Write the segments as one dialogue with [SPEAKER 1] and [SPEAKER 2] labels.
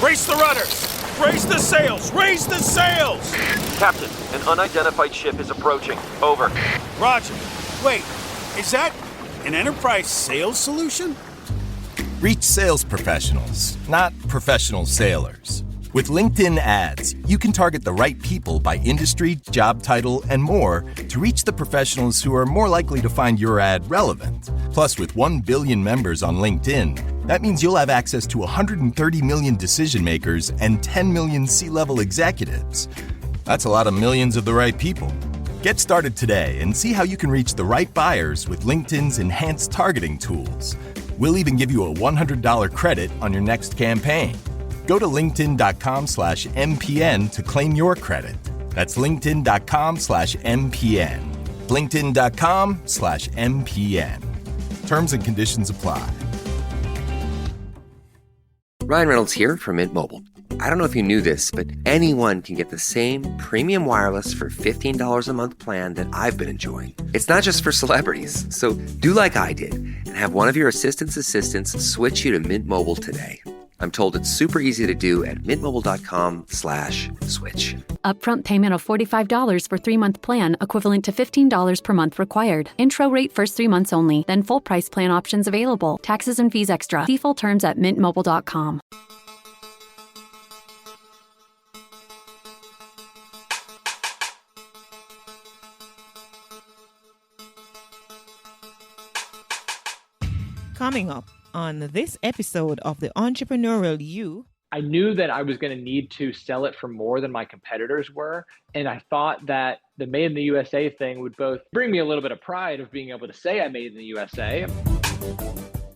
[SPEAKER 1] Raise the rudders! Raise the sails! Raise the sails!
[SPEAKER 2] Captain, an unidentified ship is approaching. Over.
[SPEAKER 1] Roger. Wait, is that an enterprise sales solution?
[SPEAKER 3] Reach sales professionals, not professional sailors. With LinkedIn ads, you can target the right people by industry, job title, and more to reach the professionals who are more likely to find your ad relevant. Plus, with 1 billion members on LinkedIn, that means you'll have access to 130 million decision makers and 10 million C-level executives. That's a lot of millions of the right people. Get started today and see how you can reach the right buyers with LinkedIn's enhanced targeting tools. We'll even give you a $100 credit on your next campaign. Go to linkedin.com/MPN to claim your credit. That's linkedin.com/MPN. linkedin.com/MPN. Terms and conditions apply.
[SPEAKER 4] Ryan Reynolds here from Mint Mobile. I don't know if you knew this, but anyone can get the same premium wireless for $15 a month plan that I've been enjoying. It's not just for celebrities. So do like I did and have one of your assistants switch you to Mint Mobile today. I'm told it's super easy to do at mintmobile.com/switch.
[SPEAKER 5] Upfront payment of $45 for 3-month plan, equivalent to $15 per month required. Intro rate first 3 months only, then full price plan options available. Taxes and fees extra. See full terms at mintmobile.com.
[SPEAKER 6] Coming up on this episode of the Entrepreneurial You.
[SPEAKER 7] I knew that I was going to need to sell it for more than my competitors were. And I thought that the Made in the USA thing would both bring me a little bit of pride of being able to say I made in the USA.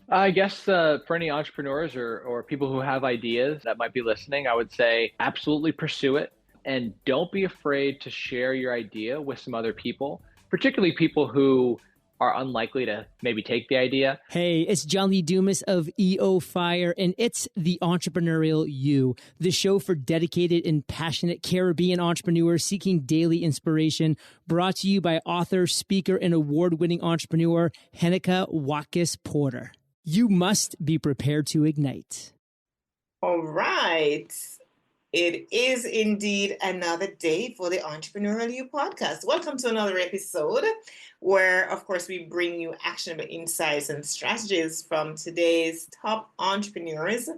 [SPEAKER 7] I guess for any entrepreneurs or people who have ideas that might be listening, I would say absolutely pursue it. And don't be afraid to share your idea with some other people, particularly people who are unlikely to maybe take the idea.
[SPEAKER 8] Hey, it's John Lee Dumas of EO Fire, and it's the Entrepreneurial You, the show for dedicated and passionate Caribbean entrepreneurs seeking daily inspiration, brought to you by author, speaker, and award-winning entrepreneur Heneka Watkis-Porter. You must be prepared to ignite.
[SPEAKER 6] All right. It is indeed another day for the Entrepreneurial You podcast. Welcome to another episode where, of course, we bring you actionable insights and strategies from today's top entrepreneurs,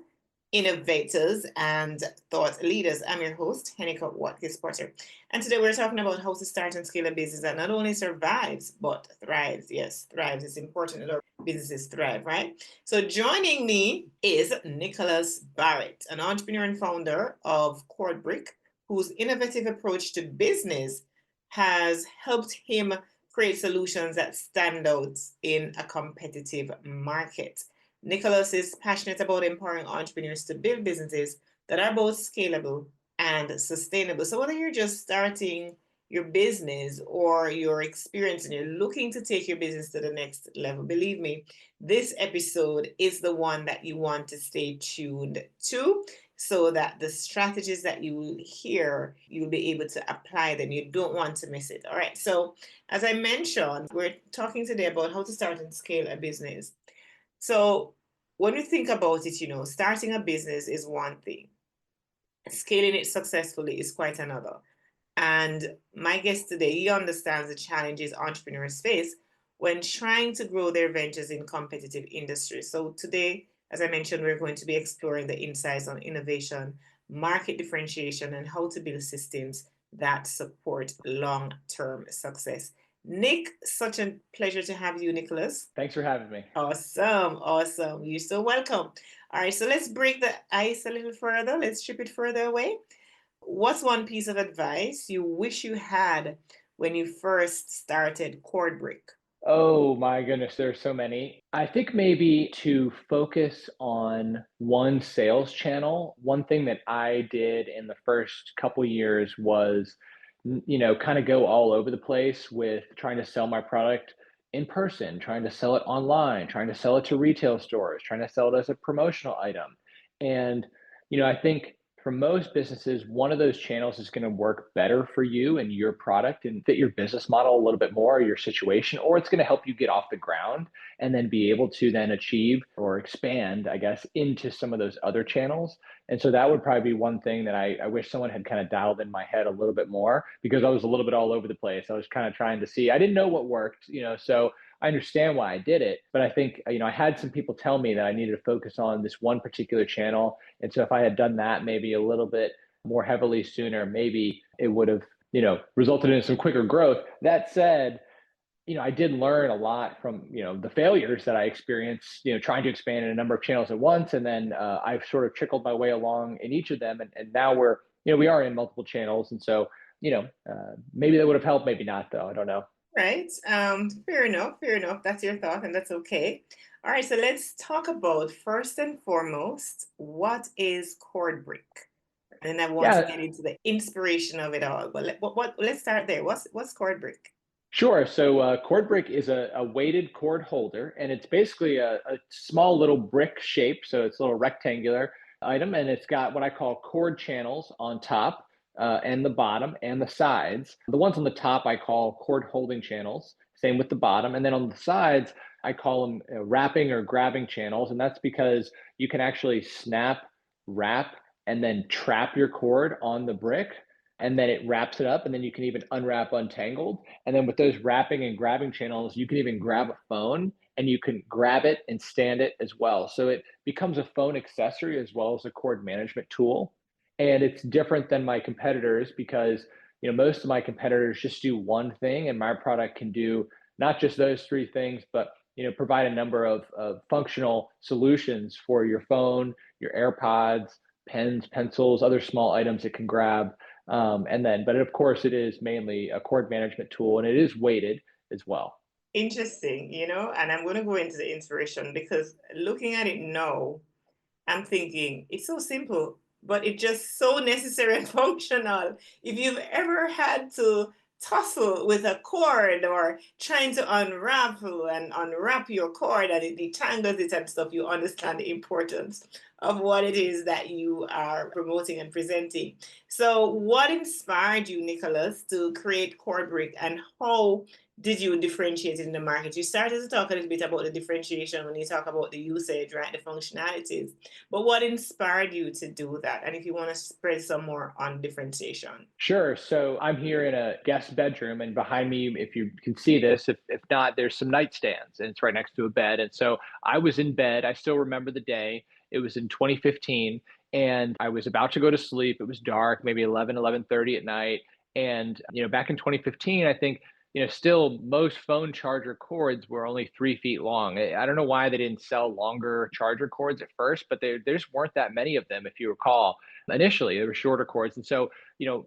[SPEAKER 6] innovators, and thought leaders. I'm your host, Heneka Watkis-Porter. And today we're talking about how to start and scale a business that not only survives, but thrives. Yes, thrives. It's important that our businesses thrive, right? So joining me is Nicholas Barrett, an entrepreneur and founder of CordBrick, whose innovative approach to business has helped him create solutions that stand out in a competitive market. Nicholas is passionate about empowering entrepreneurs to build businesses that are both scalable and sustainable. So whether you're just starting your business or you're experienced and you're looking to take your business to the next level, believe me, this episode is the one that you want to stay tuned to so that the strategies that you will hear, you'll be able to apply them. You don't want to miss it. All right. So as I mentioned, we're talking today about how to start and scale a business. So when we think about it, starting a business is one thing. Scaling it successfully is quite another. And my guest today, he understands the challenges entrepreneurs face when trying to grow their ventures in competitive industries. So today, as I mentioned, we're going to be exploring the insights on innovation, market differentiation, and how to build systems that support long-term success. Nick, such a pleasure to have you, Nicholas.
[SPEAKER 7] Thanks for having me.
[SPEAKER 6] Awesome. You're so welcome. All right, so let's break the ice a little further. Let's strip it further away. What's one piece of advice you wish you had when you first started CordBrick?
[SPEAKER 7] Oh my goodness, there's so many. I think maybe to focus on one sales channel. One thing that I did in the first couple years was, kind of go all over the place with trying to sell my product in person, trying to sell it online, trying to sell it to retail stores, trying to sell it as a promotional item. And, I think for most businesses, one of those channels is going to work better for you and your product and fit your business model a little bit more, or your situation, or it's going to help you get off the ground and then be able to then achieve or expand, I guess, into some of those other channels. And so that would probably be one thing that I wish someone had kind of dialed in my head a little bit more, because I was a little bit all over the place. I was kind of trying to see, I didn't know what worked, so I understand why I did it, but I think, I had some people tell me that I needed to focus on this one particular channel. And so if I had done that maybe a little bit more heavily sooner, maybe it would have, resulted in some quicker growth. That said, I did learn a lot from, the failures that I experienced, trying to expand in a number of channels at once. And then I've sort of trickled my way along in each of them. And now we are in multiple channels. And so, maybe that would have helped, maybe not though. I don't know.
[SPEAKER 6] Right. Fair enough. Fair enough. That's your thought, and that's okay. All right. So let's talk about, first and foremost, what is CordBrick? And I want to
[SPEAKER 7] Yeah,
[SPEAKER 6] get into the inspiration of it all. But let's start there. What's CordBrick?
[SPEAKER 7] sure. So CordBrick is a weighted cord holder, and it's basically a small little brick shape. So it's a little rectangular item, and it's got what I call cord channels on top and the bottom and the sides. The ones on the top I call cord holding channels. Same with the bottom, and then on the sides I call them wrapping or grabbing channels, and that's because you can actually snap, wrap, and then trap your cord on the brick, and then it wraps it up, and then you can even unwrap untangled. And then with those wrapping and grabbing channels, you can even grab a phone and you can grab it and stand it as well. So it becomes a phone accessory as well as a cord management tool. And it's different than my competitors because most of my competitors just do one thing, and my product can do not just those three things, but provide a number of functional solutions for your phone, your AirPods, pens, pencils, other small items it can grab. But of course, it is mainly a cord management tool, and it is weighted as well.
[SPEAKER 6] Interesting, and I'm going to go into the inspiration because looking at it now, I'm thinking it's so simple, but it's just so necessary and functional. If you've ever had to tussle with a cord or trying to unravel and unwrap your cord and it detangles it and stuff, you understand the importance of what it is that you are promoting and presenting. So, what inspired you, Nicholas, to create CordBrick, and how did you differentiate it in the market? You started to talk a little bit about the differentiation when you talk about the usage, right? The functionalities. But what inspired you to do that? And if you want to spread some more on differentiation.
[SPEAKER 7] Sure. So I'm here in a guest bedroom, and behind me, if you can see this, if not, there's some nightstands, and it's right next to a bed. And so I was in bed. I still remember the day. It was in 2015, and I was about to go to sleep. It was dark, maybe 11:30 at night. And back in 2015, I think still most phone charger cords were only 3 feet long. I don't know why they didn't sell longer charger cords at first, but there just weren't that many of them, if you recall. Initially, they were shorter cords. And so,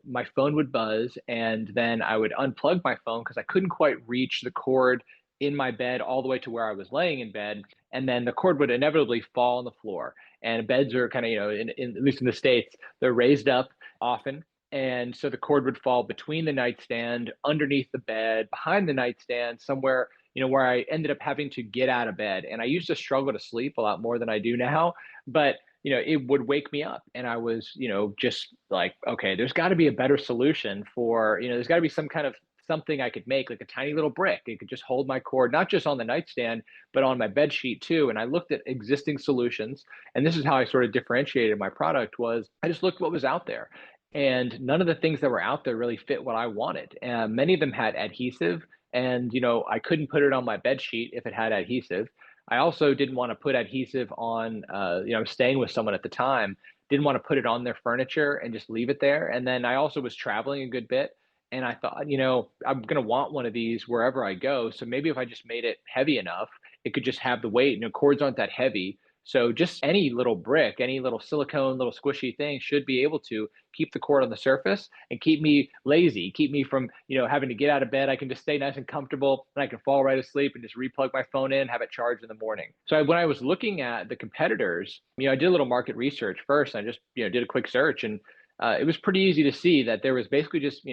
[SPEAKER 7] my phone would buzz, and then I would unplug my phone because I couldn't quite reach the cord in my bed all the way to where I was laying in bed. And then the cord would inevitably fall on the floor. And beds are kind of, at least in the States, they're raised up often. And so the cord would fall between the nightstand, underneath the bed, behind the nightstand, somewhere, where I ended up having to get out of bed. And I used to struggle to sleep a lot more than I do now, but it would wake me up. And I was, just like, okay, there's got to be a better solution for, there's got to be some kind of something I could make, like a tiny little brick. It could just hold my cord, not just on the nightstand, but on my bed sheet too. And I looked at existing solutions, and this is how I sort of differentiated my product. Was I just looked what was out there. And none of the things that were out there really fit what I wanted. And many of them had adhesive, and I couldn't put it on my bed sheet if it had adhesive. I also didn't want to put adhesive on, I was staying with someone at the time, didn't want to put it on their furniture and just leave it there. And then I also was traveling a good bit. And I thought, I'm going to want one of these wherever I go. So maybe if I just made it heavy enough, it could just have the weight. Cords aren't that heavy. So just any little brick, any little silicone, little squishy thing should be able to keep the cord on the surface and keep me lazy, keep me from, having to get out of bed. I can just stay nice and comfortable, and I can fall right asleep and just replug my phone in, have it charged in the morning. So when I was looking at the competitors, I did a little market research first. I just, did a quick search, and it was pretty easy to see that there was basically just,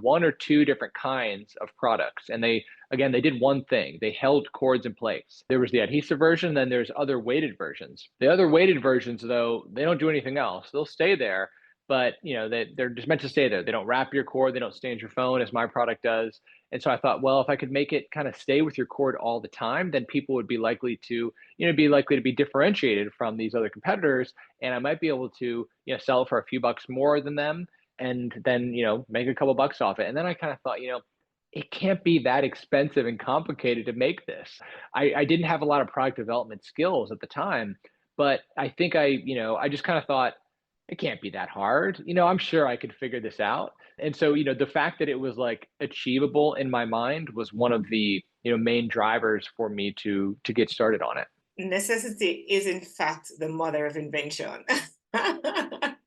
[SPEAKER 7] one or two different kinds of products. And they did one thing. They held cords in place. There was the adhesive version, then there's other weighted versions. The other weighted versions, though, they don't do anything else. They'll stay there, but they're just meant to stay there. They don't wrap your cord, they don't stay in your phone as my product does. And so I thought, well, if I could make it kind of stay with your cord all the time, then people would be likely to, be differentiated from these other competitors, and I might be able to, sell it for a few bucks more than them, and then, make a couple bucks off it. And then I kind of thought, it can't be that expensive and complicated to make this. I didn't have a lot of product development skills at the time, but I think I just kind of thought, it can't be that hard. I'm sure I could figure this out. And so, the fact that it was like achievable in my mind was one of the, main drivers for me to get started on it.
[SPEAKER 6] Necessity is in fact the mother of invention.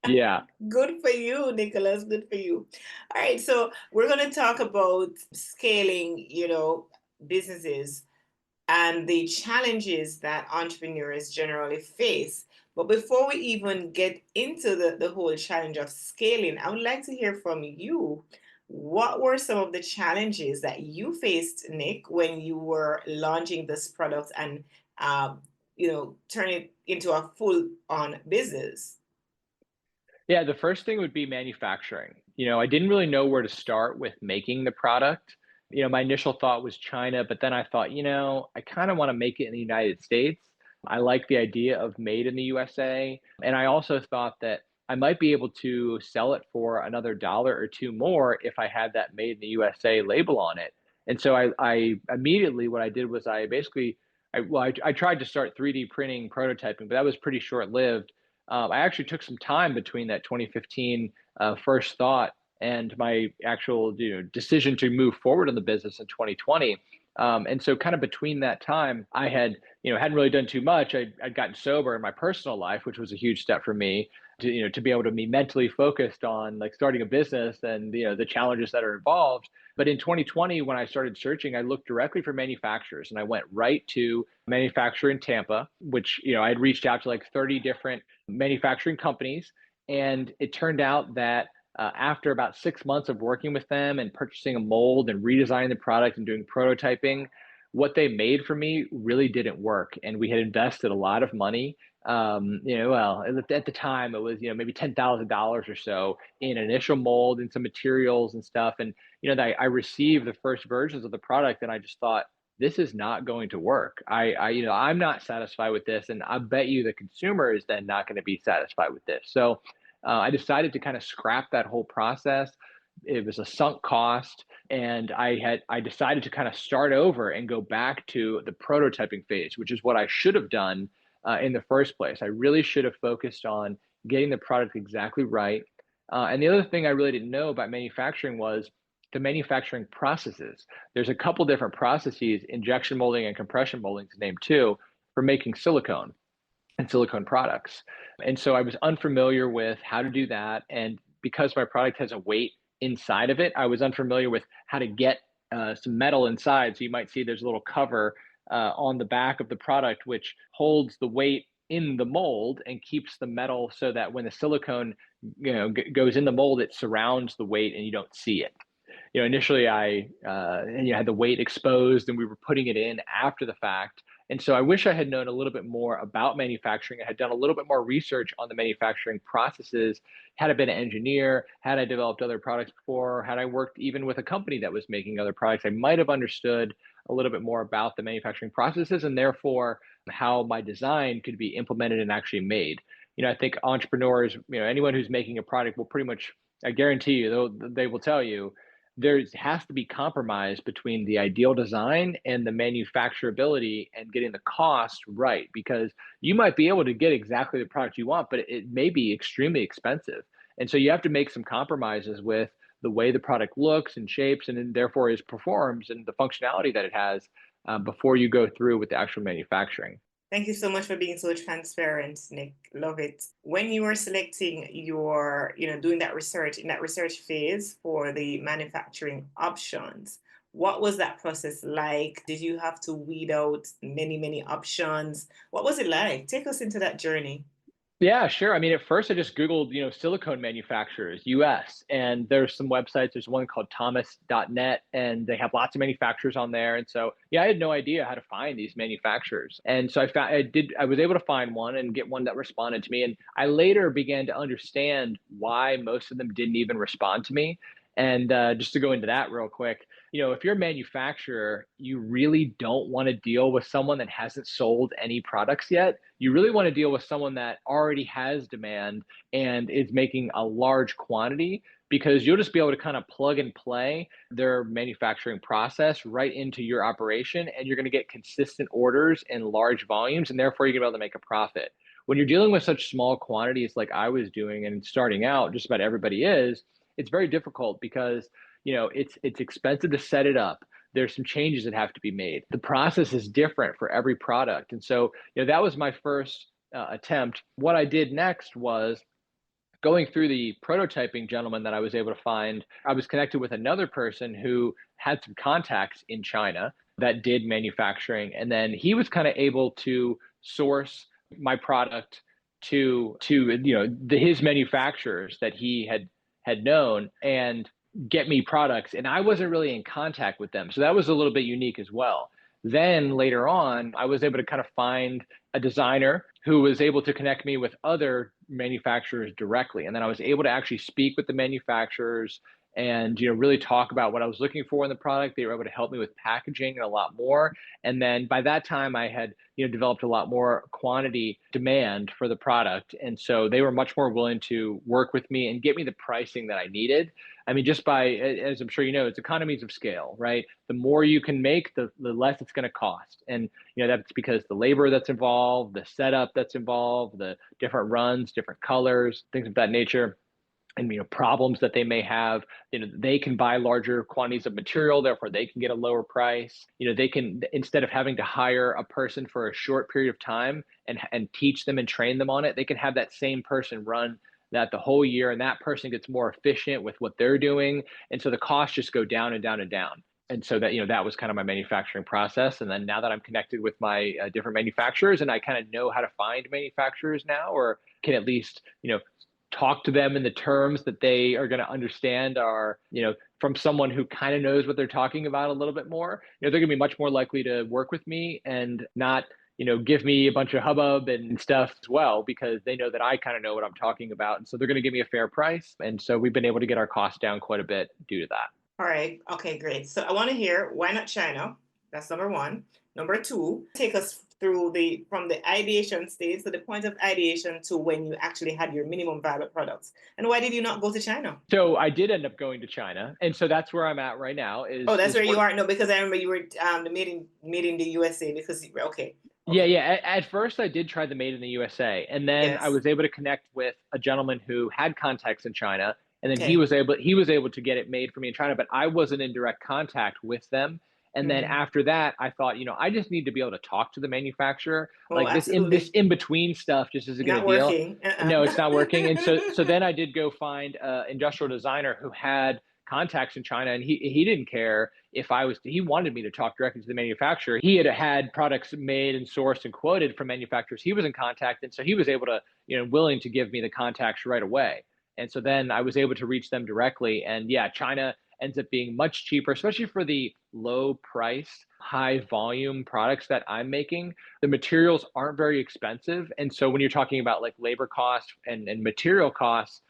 [SPEAKER 7] Yeah.
[SPEAKER 6] Good for you, Nicholas. Good for you. All right, so we're going to talk about scaling, businesses and the challenges that entrepreneurs generally face. But before we even get into the whole challenge of scaling, I would like to hear from you. What were some of the challenges that you faced, Nick, when you were launching this product and, turn it into a full-on business?
[SPEAKER 7] Yeah, the first thing would be manufacturing. I didn't really know where to start with making the product. My initial thought was China, but then I thought, I kind of want to make it in the United States. I like the idea of made in the USA. And I also thought that I might be able to sell it for another dollar or two more if I had that made in the USA label on it. And so I immediately, what I did was I tried to start 3D printing prototyping, but that was pretty short lived. I actually took some time between that 2015 first thought and my actual decision to move forward in the business in 2020. And so kind of between that time, I hadn't really done too much. I'd gotten sober in my personal life, which was a huge step for me to be able to be mentally focused on like starting a business and, the challenges that are involved. But in 2020, when I started searching, I looked directly for manufacturers and I went right to a manufacturer in Tampa, which, I had reached out to like 30 different manufacturing companies. And it turned out that after about 6 months of working with them and purchasing a mold and redesigning the product and doing prototyping, what they made for me really didn't work. And we had invested a lot of money. Well, at the time it was, maybe $10,000 or so in initial mold and some materials and stuff. And, I received the first versions of the product and I just thought, this is not going to work. I'm not satisfied with this. And I bet you the consumer is then not going to be satisfied with this. So I decided to kind of scrap that whole process. It was a sunk cost. And I decided to kind of start over and go back to the prototyping phase, which is what I should have done in the first place. I really should have focused on getting the product exactly right. And the other thing I really didn't know about manufacturing was the manufacturing processes. There's a couple different processes, injection molding and compression molding to name two, for making silicone and silicone products. And so I was unfamiliar with how to do that. And because my product has a weight inside of it, I was unfamiliar with how to get some metal inside. So you might see there's a little cover on the back of the product, which holds the weight in the mold and keeps the metal so that when the silicone goes in the mold, it surrounds the weight and you don't see it. Initially I had the weight exposed and we were putting it in after the fact. And so I wish I had known a little bit more about manufacturing. I had done a little bit more research on the manufacturing processes. Had I been an engineer, had I developed other products before, had I worked even with a company that was making other products, I might have understood a little bit more about the manufacturing processes and therefore how my design could be implemented and actually made. I think entrepreneurs, anyone who's making a product will pretty much, I guarantee you, they will tell you, there has to be compromise between the ideal design and the manufacturability and getting the cost right, because you might be able to get exactly the product you want, but it may be extremely expensive. And so you have to make some compromises with the way the product looks and shapes and then therefore is performs and the functionality that it has before you go through with the actual manufacturing.
[SPEAKER 6] Thank you so much for being so transparent, Nick. Love it. When you were selecting your, doing that research in that research phase for the manufacturing options, what was that process like? Did you have to weed out many, many options? What was it like? Take us into that journey.
[SPEAKER 7] Yeah, sure. I mean, at first I just Googled, silicone manufacturers, US, and there's some websites. There's one called thomas.net, and they have lots of manufacturers on there. And so, yeah, I had no idea how to find these manufacturers. And so I was able to find one and get one that responded to me. And I later began to understand why most of them didn't even respond to me. And just to go into that real quick, if you're a manufacturer, you really don't want to deal with someone that hasn't sold any products yet. You really want to deal with someone that already has demand and is making a large quantity, because you'll just be able to kind of plug and play their manufacturing process right into your operation, and you're going to get consistent orders in large volumes, and therefore you're going to be able to make a profit. When you're dealing with such small quantities like I was doing and starting out, just about everybody is, it's very difficult because it's expensive to set it up. There's some changes that have to be made. The process is different for every product. And so, that was my first attempt. What I did next was going through the prototyping gentleman that I was able to find. I was connected with another person who had some contacts in China that did manufacturing. And then he was kind of able to source my product to his manufacturers that he had known, and get me products, and I wasn't really in contact with them. So that was a little bit unique as well. Then later on, I was able to kind of find a designer who was able to connect me with other manufacturers directly. And then I was able to actually speak with the manufacturers and really talk about what I was looking for in the product. They were able to help me with packaging and a lot more. And then by that time I had developed a lot more quantity demand for the product. And so they were much more willing to work with me and get me the pricing that I needed. I mean, just by, as I'm sure it's economies of scale, right? The more you can make, the less it's going to cost. And that's because the labor that's involved, the setup that's involved, the different runs, different colors, things of that nature, and problems that they may have. They can buy larger quantities of material, therefore they can get a lower price. They can, instead of having to hire a person for a short period of time and teach them and train them on it, they can have that same person run that the whole year, and that person gets more efficient with what they're doing, and so the costs just go down and down and down. And so that that was kind of my manufacturing process. And then now that I'm connected with my different manufacturers, and I kind of know how to find manufacturers now, or can at least talk to them in the terms that they are going to understand are, from someone who kind of knows what they're talking about a little bit more, they're going to be much more likely to work with me and not, give me a bunch of hubbub and stuff as well, because they know that I kind of know what I'm talking about. And so they're going to give me a fair price. And so we've been able to get our costs down quite a bit due to that.
[SPEAKER 6] All right. Okay, great. So I want to hear, why not China? That's number one. Number two, take us through from the ideation stage, so the point of ideation to when you actually had your minimum viable products. And why did you not go to China?
[SPEAKER 7] So I did end up going to China. And so that's where I'm at right now.
[SPEAKER 6] That's where you are? No, because I remember you were made in the USA because, okay.
[SPEAKER 7] Yeah. At first, I did try the Made in the USA, and then I was able to connect with a gentleman who had contacts in China, and then he was able to get it made for me in China, but I wasn't in direct contact with them. And then after that, I thought, I just need to be able to talk to the manufacturer. This in between stuff just isn't going to deal.
[SPEAKER 6] Working.
[SPEAKER 7] No, it's not working. And so then I did go find an industrial designer who had contacts in China, and he didn't care if he wanted me to talk directly to the manufacturer. He had products made and sourced and quoted from manufacturers he was in contact, and so he was able to, willing to give me the contacts right away. And so then I was able to reach them directly. And China ends up being much cheaper, especially for the low price, high volume products that I'm making. The materials aren't very expensive. And so when you're talking about like labor costs and material costs,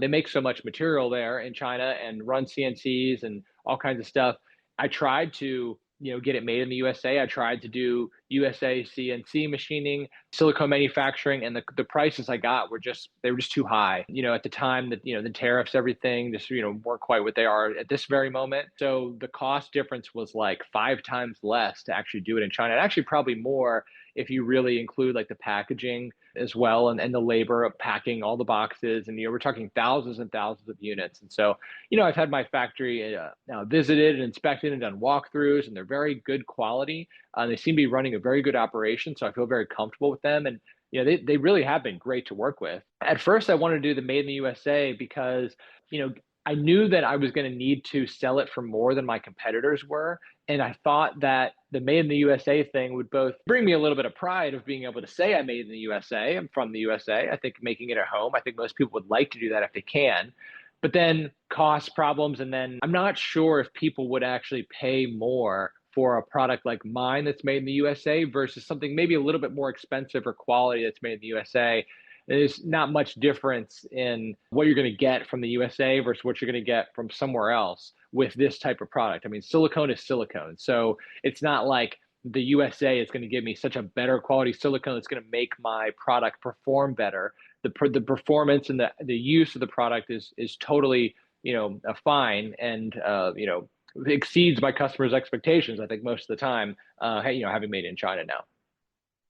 [SPEAKER 7] they make so much material there in China and run CNCs and all kinds of stuff. I tried to get it made in the USA. I tried to do USA CNC machining, silicone manufacturing, and the prices I got were just too high. At the time that, the tariffs, everything just, weren't quite what they are at this very moment. So the cost difference was like 5 times less to actually do it in China, and actually probably more if you really include like the packaging as well, and the labor of packing all the boxes. And, we're talking thousands and thousands of units. And so, I've had my factory visited and inspected and done walkthroughs, and they're very good quality. They seem to be running a very good operation. So I feel very comfortable with them. And, they really have been great to work with. At first, I wanted to do the Made in the USA because, I knew that I was going to need to sell it for more than my competitors were. And I thought that the made in the USA thing would both bring me a little bit of pride of being able to say I made in the USA. I'm from the USA. I think making it at home, I think most people would like to do that if they can. But then cost problems. And then I'm not sure if people would actually pay more for a product like mine that's made in the USA versus something maybe a little bit more expensive or quality that's made in the USA. There's not much difference in what you're going to get from the USA versus what you're going to get from somewhere else with this type of product. I mean, silicone is silicone. So it's not like the USA is going to give me such a better quality silicone that's going to make my product perform better. The performance and the use of the product is totally, fine and, exceeds my customers' expectations, I think, most of the time, having made it in China now.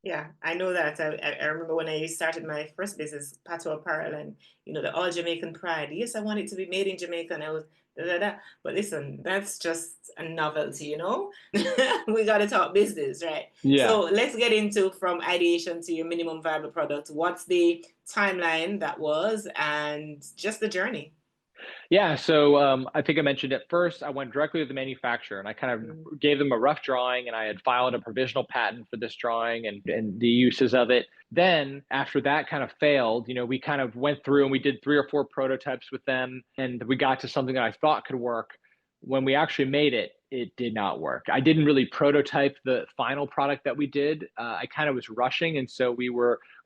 [SPEAKER 6] Yeah, I know that. I remember when I started my first business, Pato Apparel, and the all Jamaican pride. Yes, I want it to be made in Jamaica, and I was da, da, da. But listen, that's just a novelty. We got to talk business, right?
[SPEAKER 7] Yeah.
[SPEAKER 6] So let's get into from ideation to your minimum viable product. What's the timeline that was, and just the journey?
[SPEAKER 7] Yeah, so I think I mentioned at first, I went directly to the manufacturer and I kind of gave them a rough drawing and I had filed a provisional patent for this drawing and the uses of it. Then after that kind of failed, we kind of went through and we did 3 or 4 prototypes with them and we got to something that I thought could work. When we actually made it, it did not work. I didn't really prototype the final product that we did. I kind of was rushing. And so we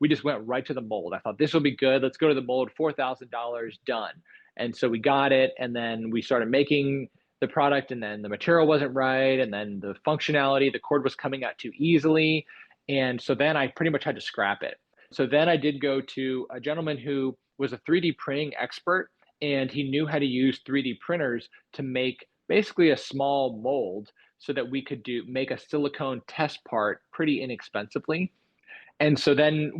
[SPEAKER 7] just went right to the mold. I thought this will be good. Let's go to the mold, $4,000, done. And so we got it, and then we started making the product, and then the material wasn't right, and then the functionality, the cord was coming out too easily. And so then I pretty much had to scrap it. So then I did go to a gentleman who was a 3D printing expert, and he knew how to use 3D printers to make basically a small mold so that we could make a silicone test part pretty inexpensively. And so then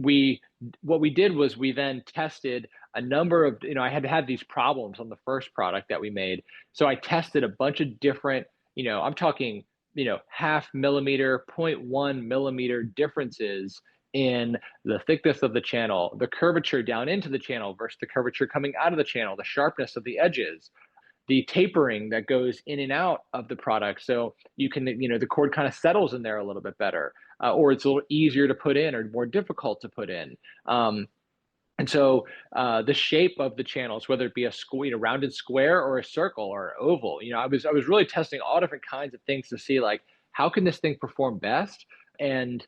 [SPEAKER 7] what we did was we then tested a number of, I had these problems on the first product that we made. So I tested a bunch of different, I'm talking, half millimeter, 0.1 millimeter differences in the thickness of the channel, the curvature down into the channel versus the curvature coming out of the channel, the sharpness of the edges, the tapering that goes in and out of the product. So you can, the cord kind of settles in there a little bit better, or it's a little easier to put in or more difficult to put in. And so the shape of the channels, whether it be a rounded square or a circle or oval, I was really testing all different kinds of things to see like, how can this thing perform best? And,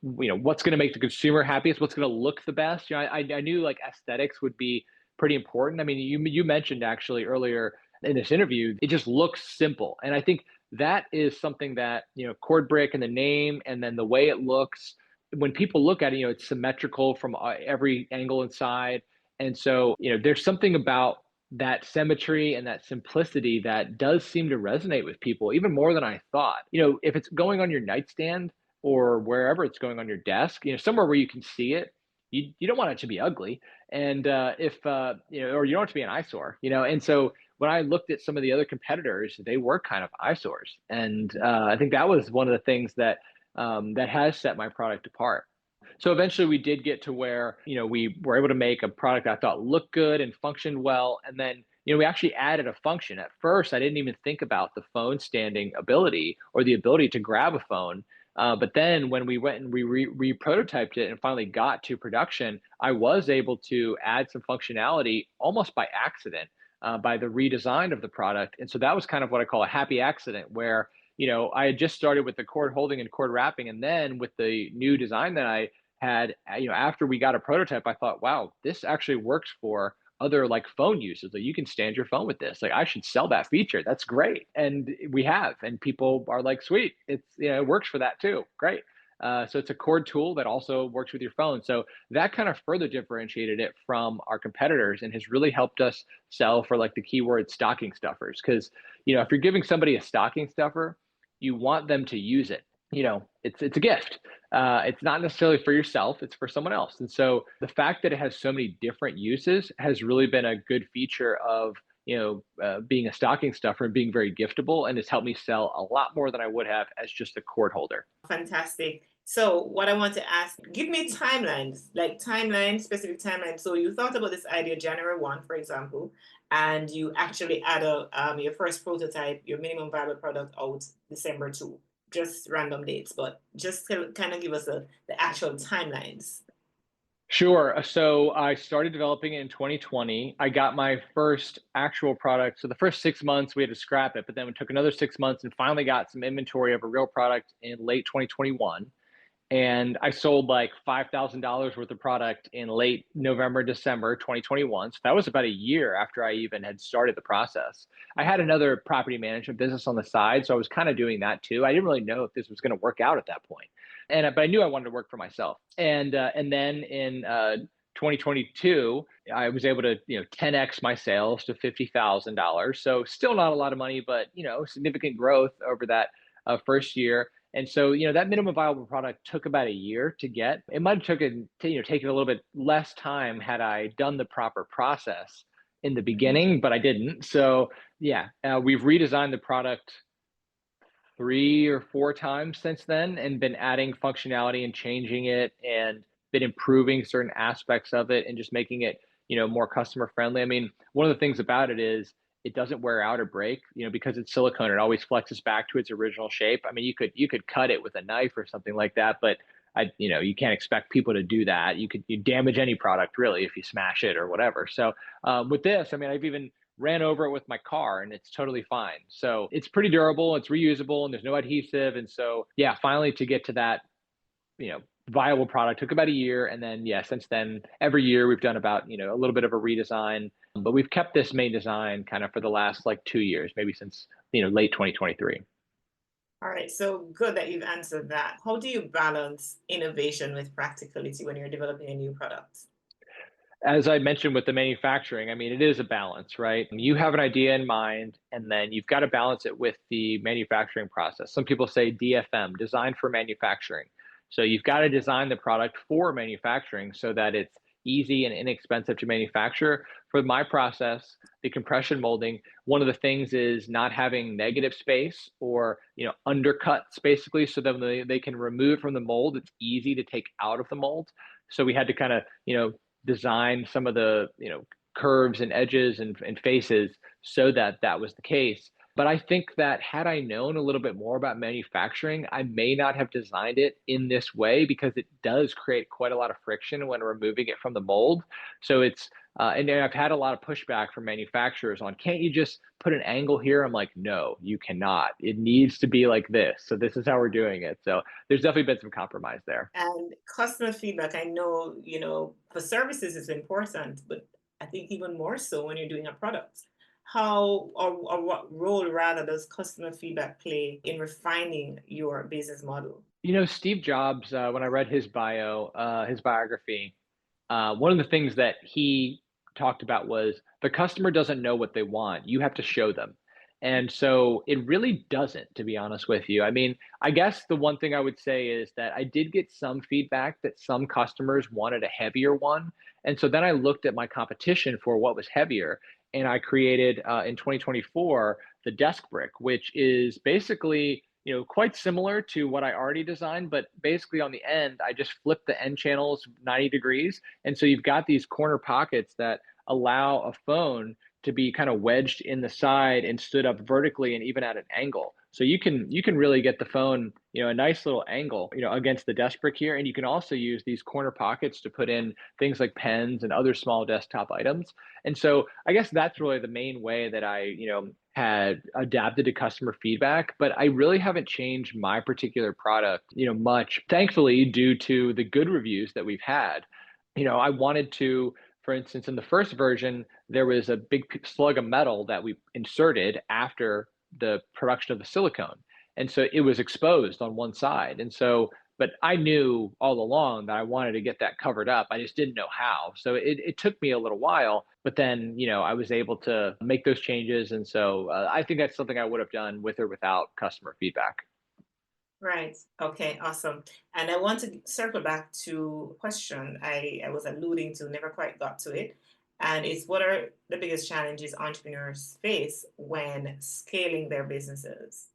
[SPEAKER 7] what's going to make the consumer happiest? What's going to look the best? I knew like aesthetics would be pretty important. I mean, you mentioned actually earlier in this interview, it just looks simple. And I think that is something that, CordBrick and the name and then the way it looks, when people look at it, it's symmetrical from every angle inside. And so, there's something about that symmetry and that simplicity that does seem to resonate with people even more than I thought. If it's going on your nightstand or wherever it's going on your desk, somewhere where you can see it, you don't want it to be ugly. And or you don't want it to be an eyesore, and so when I looked at some of the other competitors, they were kind of eyesores. And I think that was one of the things that has set my product apart. So eventually we did get to where, we were able to make a product I thought looked good and functioned well. And then, we actually added a function. At first, I didn't even think about the phone standing ability or the ability to grab a phone. But then when we went and we re-prototyped it and finally got to production, I was able to add some functionality almost by accident by the redesign of the product. And so that was kind of what I call a happy accident where, I had just started with the cord holding and cord wrapping. And then with the new design that I had, after we got a prototype, I thought, wow, this actually works for other like phone uses. Like you can stand your phone with this. Like I should sell that feature. That's great. And we have, and people are like, sweet. It's, it works for that too. Great. So it's a cord tool that also works with your phone. So that kind of further differentiated it from our competitors and has really helped us sell for like the keyword stocking stuffers. Because, if you're giving somebody a stocking stuffer, you want them to use it. It's a gift. It's not necessarily for yourself, it's for someone else. And so the fact that it has so many different uses has really been a good feature of, being a stocking stuffer and being very giftable, and it's helped me sell a lot more than I would have as just a cord holder.
[SPEAKER 6] Fantastic. So what I want to ask, give me timelines, like timeline, specific timeline. So you thought about this idea January 1, for example, and you actually add your first prototype, your minimum viable product out December 2. Just random dates, but just to kind of give us the actual timelines.
[SPEAKER 7] Sure. So I started developing it in 2020. I got my first actual product. So the first 6 months we had to scrap it, but then it took another 6 months and finally got some inventory of a real product in late 2021. And I sold like $5,000 worth of product in late November, December 2021. So that was about a year after I even had started the process. I had another property management business on the side, so I was kind of doing that too. I didn't really know if this was going to work out at that point, but I knew I wanted to work for myself. And then in 2022, I was able to 10x my sales to $50,000. So still not a lot of money, but significant growth over that first year. And so, that minimum viable product took about a year to get. It might have taken a little bit less time had I done the proper process in the beginning, but I didn't. So, yeah, we've redesigned the product 3 or 4 times since then and been adding functionality and changing it and been improving certain aspects of it and just making it, more customer friendly. I mean, one of the things about it is it doesn't wear out or break, because it's silicone, it always flexes back to its original shape. I mean, you could cut it with a knife or something like that, but you can't expect people to do that. You damage any product really if you smash it or whatever. So with this, I mean, I've even ran over it with my car and it's totally fine. So it's pretty durable, it's reusable, and there's no adhesive. And so, yeah, finally to get to that, viable product took about a year. And then, yeah, since then, every year we've done about, a little bit of a redesign, but we've kept this main design kind of for the last like 2 years, maybe since, late 2023.
[SPEAKER 6] All right, so good that you've answered that. How do you balance innovation with practicality when you're developing a new product?
[SPEAKER 7] As I mentioned with the manufacturing, I mean, it is a balance, right? You have an idea in mind, and then you've got to balance it with the manufacturing process. Some people say DFM, design for manufacturing. So you've got to design the product for manufacturing so that it's easy and inexpensive to manufacture. For my process, the compression molding, one of the things is not having negative space or undercuts basically, so that they can remove from the mold. It's easy to take out of the mold. So we had to kind of design some of the curves and edges and faces so that that was the case. But I think that had I known a little bit more about manufacturing, I may not have designed it in this way because it does create quite a lot of friction when removing it from the mold. So it's and I've had a lot of pushback from manufacturers on, can't you just put an angle here? I'm like, no, you cannot. It needs to be like this. So this is how we're doing it. So there's definitely been some compromise there.
[SPEAKER 6] And customer feedback, I know, for services is important, but I think even more so when you're doing a product. How or what role rather does customer feedback play in refining your business model?
[SPEAKER 7] Steve Jobs, when I read his his biography, one of the things that he talked about was the customer doesn't know what they want. You have to show them. And so it really doesn't, to be honest with you. I mean, I guess the one thing I would say is that I did get some feedback that some customers wanted a heavier one. And so then I looked at my competition for what was heavier. And I created in 2024 the desk brick, which is basically quite similar to what I already designed, but basically on the end, I just flip the end channels 90 degrees. And so you've got these corner pockets that allow a phone to be kind of wedged in the side and stood up vertically and even at an angle. So you can really get the phone, a nice little angle, against the desk brick here. And you can also use these corner pockets to put in things like pens and other small desktop items. And so I guess that's really the main way that I, had adapted to customer feedback, but I really haven't changed my particular product, much, thankfully, due to the good reviews that we've had. I wanted to, for instance, in the first version, there was a big slug of metal that we inserted after the production of the silicone. And so it was exposed on one side. And so, but I knew all along that I wanted to get that covered up. I just didn't know how. So it took me a little while, but then, I was able to make those changes. And so I think that's something I would have done with or without customer feedback.
[SPEAKER 6] Right. Okay, awesome. And I want to circle back to a question I was alluding to, never quite got to it. And it's, what are the biggest challenges entrepreneurs face when scaling their businesses?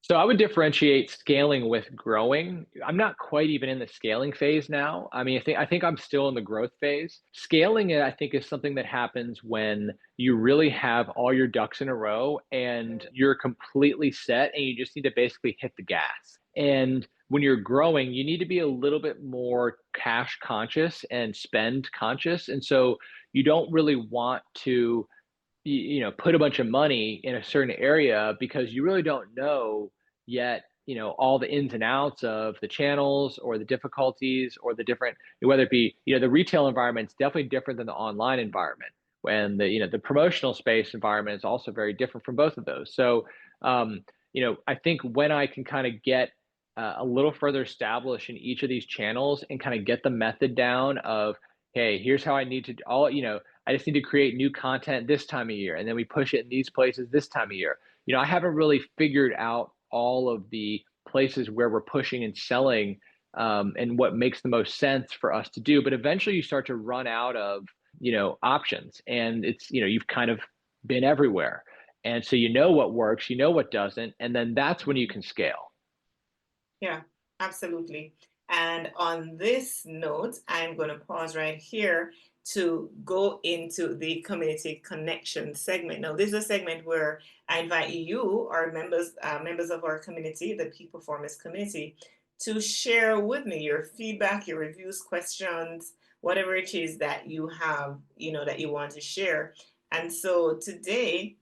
[SPEAKER 7] So I would differentiate scaling with growing. I'm not quite even in the scaling phase now. I mean, I think I'm still in the growth phase. Scaling it, I think, is something that happens when you really have all your ducks in a row and you're completely set and you just need to basically hit the gas. And when you're growing, you need to be a little bit more cash conscious and spend conscious. And so you don't really want to put a bunch of money in a certain area because you really don't know yet, all the ins and outs of the channels or the difficulties or the different, whether it be, the retail environment is definitely different than the online environment. When the promotional space environment is also very different from both of those. So, I think when I can kind of get a little further established in each of these channels and kind of get the method down of, hey, here's how I need to I just need to create new content this time of year, and then we push it in these places this time of year. I haven't really figured out all of the places where we're pushing and selling, and what makes the most sense for us to do. But eventually you start to run out of, options, and it's, you've kind of been everywhere. And so what works, what doesn't, and then that's when you can scale.
[SPEAKER 6] Yeah, absolutely. And on this note, I'm going to pause right here to go into the community connection segment. Now, this is a segment where I invite you, our members of our community, the Peak Performance community, to share with me your feedback, your reviews, questions, whatever it is that you have, that you want to share. And so today,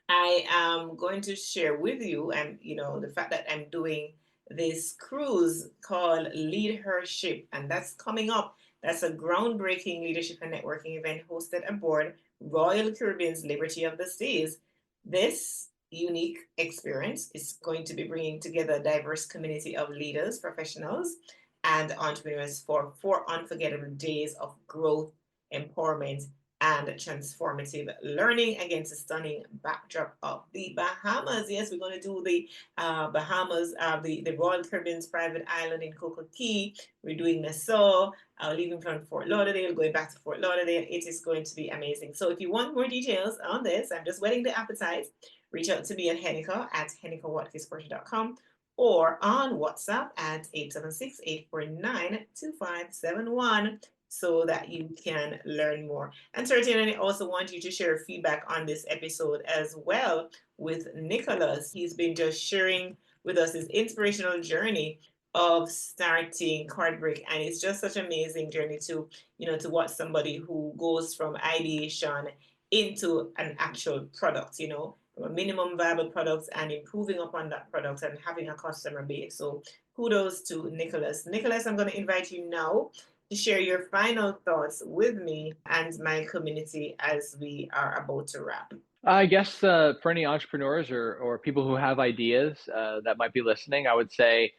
[SPEAKER 6] I am going to share with you, and the fact that I'm doing this cruise called Lead Her Ship, and that's coming up. That's a groundbreaking leadership and networking event hosted aboard Royal Caribbean's Liberty of the Seas. This unique experience is going to be bringing together a diverse community of leaders, professionals, and entrepreneurs for 4 unforgettable days of growth, empowerment, and transformative learning against a stunning backdrop of the Bahamas. Yes, we're going to do the Bahamas, the Royal Caribbean's private island in Coco Key. We're doing Nassau, leaving from Fort Lauderdale, going back to Fort Lauderdale. It is going to be amazing. So if you want more details on this, I'm just whetting the appetite. Reach out to me at Heneka at HenekaWatkis-Porter.com or on WhatsApp at 876-849-2571. So that you can learn more. And certainly I also want you to share feedback on this episode as well with Nicholas. He's been just sharing with us his inspirational journey of starting CordBrick, and it's just such an amazing journey to watch somebody who goes from ideation into an actual product, from a minimum viable product and improving upon that product and having a customer base. So kudos to Nicholas. Nicholas, I'm going to invite you now to share your final thoughts with me and my community as we are about to wrap.
[SPEAKER 7] I guess for any entrepreneurs or people who have ideas that might be listening, I would say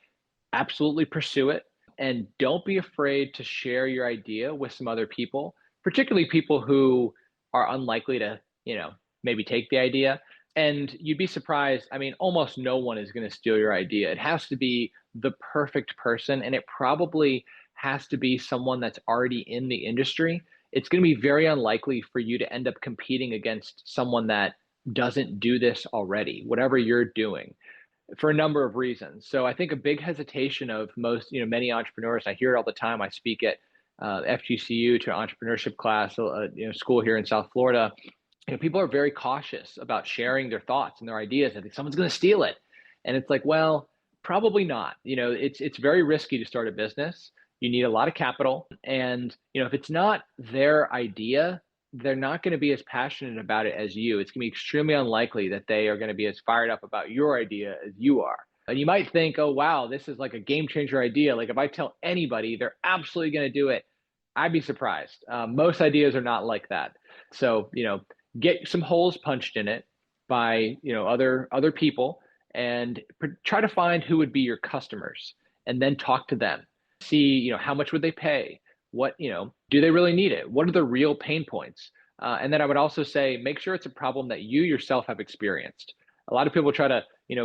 [SPEAKER 7] absolutely pursue it. And don't be afraid to share your idea with some other people, particularly people who are unlikely to, maybe take the idea. And you'd be surprised. I mean, almost no one is going to steal your idea. It has to be the perfect person, and it probably has to be someone that's already in the industry. It's going to be very unlikely for you to end up competing against someone that doesn't do this already, whatever you're doing, for a number of reasons. So I think a big hesitation of most, many entrepreneurs, I hear it all the time. I speak at FGCU to an entrepreneurship class, school here in South Florida. People are very cautious about sharing their thoughts and their ideas. I think someone's going to steal it. And it's like, well, probably not. It's very risky to start a business. You need a lot of capital. And, if it's not their idea, they're not going to be as passionate about it as you. It's going to be extremely unlikely that they are going to be as fired up about your idea as you are. And you might think, oh, wow, this is like a game changer idea. Like if I tell anybody, they're absolutely going to do it. I'd be surprised. Most ideas are not like that. So, get some holes punched in it by, other people, and try to find who would be your customers and then talk to them. See, how much would they pay? What, do they really need it? What are the real pain points? And then I would also say, make sure it's a problem that you yourself have experienced. A lot of people try to,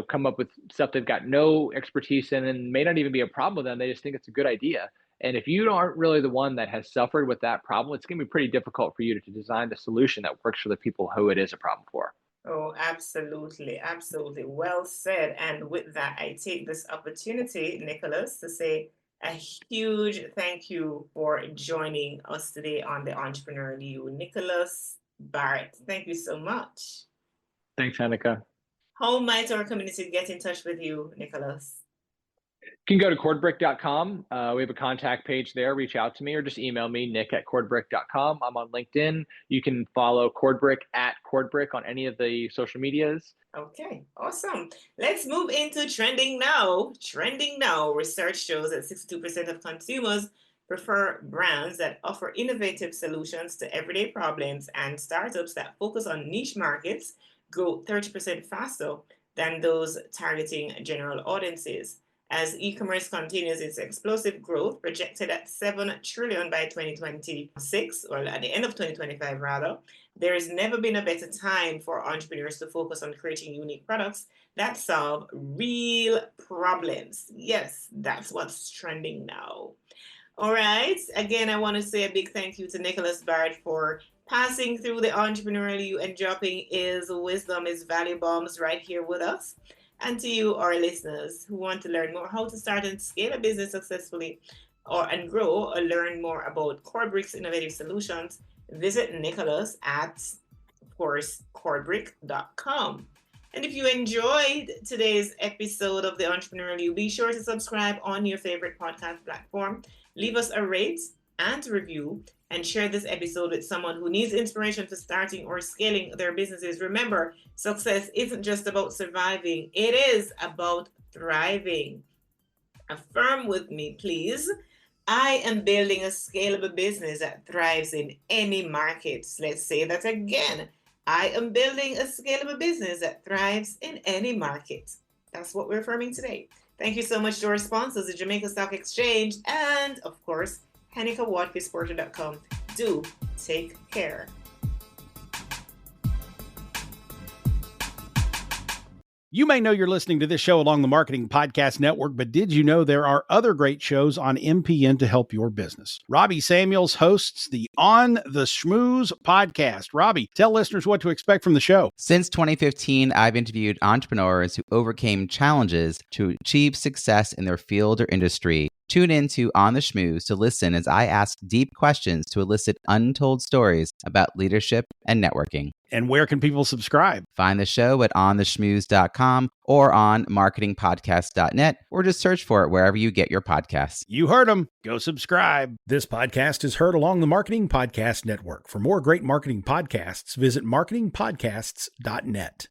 [SPEAKER 7] come up with stuff they've got no expertise in and may not even be a problem with them. They just think it's a good idea. And if you aren't really the one that has suffered with that problem, it's going to be pretty difficult for you to design the solution that works for the people who it is a problem for.
[SPEAKER 6] Oh, absolutely. Absolutely. Well said. And with that, I take this opportunity, Nicholas, to say a huge thank you for joining us today on the Entrepreneurial You. Nicholas Barrett, thank you so much.
[SPEAKER 7] Thanks, Heneka.
[SPEAKER 6] How might our community get in touch with you, Nicholas?
[SPEAKER 7] You can go to cordbrick.com. We have a contact page there. Reach out to me or just email me, nick@cordbrick.com. I'm on LinkedIn. You can follow CordBrick at CordBrick on any of the social medias.
[SPEAKER 6] Okay, awesome. Let's move into trending now. Trending now. Research shows that 62% of consumers prefer brands that offer innovative solutions to everyday problems, and startups that focus on niche markets grow 30% faster than those targeting general audiences. As e-commerce continues its explosive growth, projected at 7 trillion by 2026, or at the end of 2025 rather, there has never been a better time for entrepreneurs to focus on creating unique products that solve real problems. Yes, that's what's trending now. All right. Again, I want to say a big thank you to Nicholas Barrett for passing through the Entrepreneurial You and dropping his wisdom, his value bombs right here with us. And to you, our listeners who want to learn more how to start and scale a business successfully and grow or learn more about CordBrick's innovative solutions, visit Nicholas at, of course, cordbrick.com. And if you enjoyed today's episode of the Entrepreneurial You, be sure to subscribe on your favorite podcast platform. Leave us a rate and review, and share this episode with someone who needs inspiration for starting or scaling their businesses. Remember, success isn't just about surviving, it is about thriving. Affirm with me, please. I am building a scalable business that thrives in any market. Let's say that again. I am building a scalable business that thrives in any market. That's what we're affirming today. Thank you so much to our sponsors, the Jamaica Stock Exchange, and of course, Heneka Watkis-Porter.com. Do take care.
[SPEAKER 1] You may know you're listening to this show along the Marketing Podcast Network, but did you know there are other great shows on MPN to help your business? Robbie Samuels hosts the On the Schmooze podcast. Robbie, tell listeners what to expect from the show.
[SPEAKER 9] Since 2015, I've interviewed entrepreneurs who overcame challenges to achieve success in their field or industry. Tune in to On the Schmooze to listen as I ask deep questions to elicit untold stories about leadership and networking.
[SPEAKER 1] And where can people subscribe?
[SPEAKER 9] Find the show at ontheschmooze.com or on marketingpodcast.net, or just search for it wherever you get your podcasts.
[SPEAKER 1] You heard them. Go subscribe. This podcast is heard along the Marketing Podcast Network. For more great marketing podcasts, visit marketingpodcasts.net.